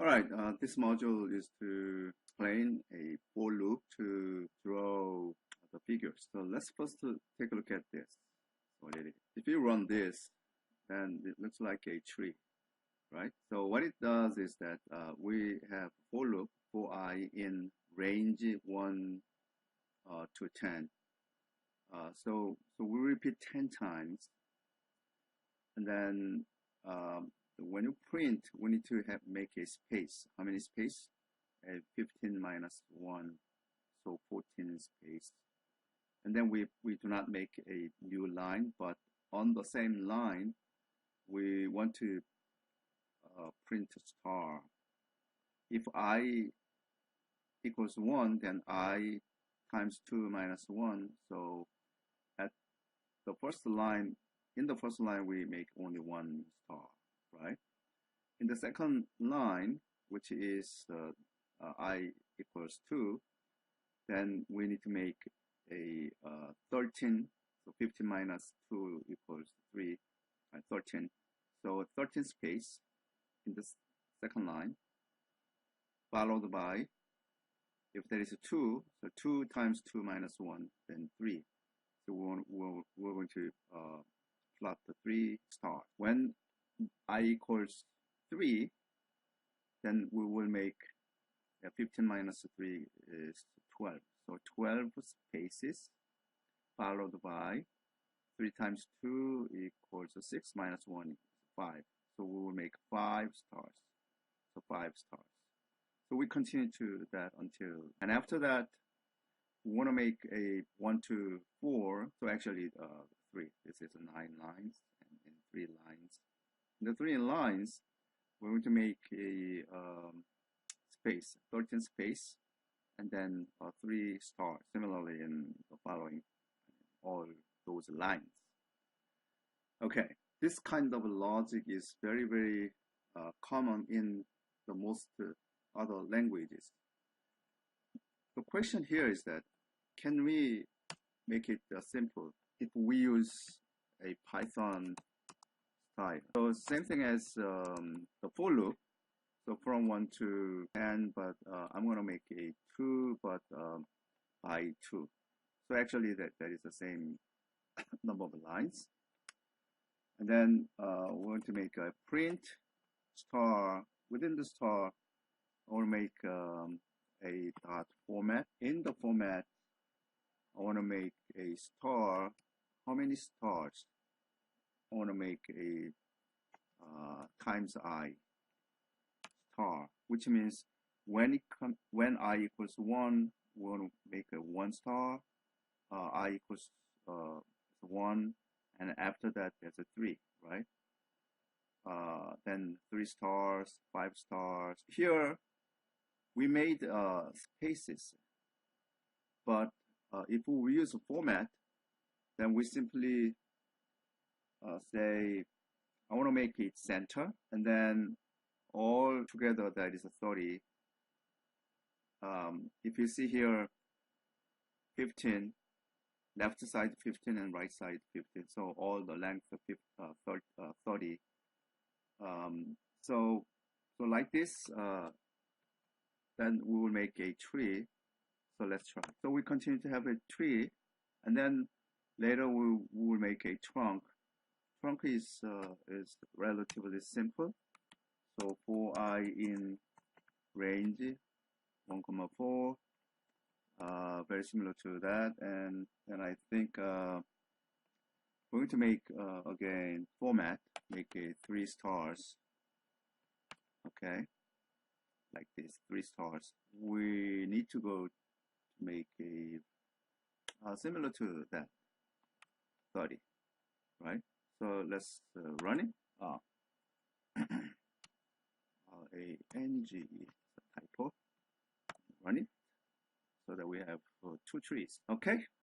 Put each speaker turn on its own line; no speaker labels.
Alright, this module is to explain a for loop to draw the figures. So let's first take a look at this. If you run this, then it looks like a tree, right? So what it does is that we have for loop for I in range 1 to 10. So we repeat 10 times, and then when you print, we need to make a space. How many space? 15 minus 1, so 14 space. And then we do not make a new line, but on the same line, we want to print a star. If I equals 1, then I times 2 minus 1. So at the first line, in the first line, we make only one star, right? In the second line, which is I equals 2, then we need to make a 13. So 15 minus 2 equals 3, 13. So 13 space in the second line, followed by, if there is a 2, so 2 times 2 minus 1, then 3. So we're going to plot the 3 stars. When I equals 3, then we will make 15 minus 3 is 12. So 12 spaces followed by 3 times 2 equals 6 minus 1 is 5. So we will make 5 stars. So 5 stars. So we continue to that until, and after that, we want to make a 1 to 4. So actually 3. This is 9 lines and 3 lines. In the 3 lines, we're going to make a space, 13 space, and then 3 stars. Similarly, in the following, all those lines. Okay, this kind of logic is very, very common in the most other languages. The question here is that, can we make it simple if we use a Python style? So same thing as the for loop. So from 1 to 10, but I'm going to make a 2, but by 2. So actually that is the same number of lines. And then we're going to make a print star. Within the star, I want to make a dot format. In the format, I want to make a star. How many stars? I want to make a times I star, which means when I equals 1, we want to make a 1 star. I equals 1, and after that there's a 3, right? Then 3 stars, 5 stars. Here we made spaces, but if we use a format, then we simply say I want to make it center, and then all together that is a 30. If you see here 15, left side 15 and right side 15, so all the length of 30. So like this, then we will make a tree. So let's try. So we continue to have a tree, and then later we will make a trunk. Trunk is relatively simple. So for I in range 1, 4, very similar to that, and I think we're going to make again format, make a 3 stars. Okay, like this, 3 stars. We need to go to make a similar to that, 30, right? So let's run it. A-N-G-E, typo. Run it so that we have 2 trees. Okay,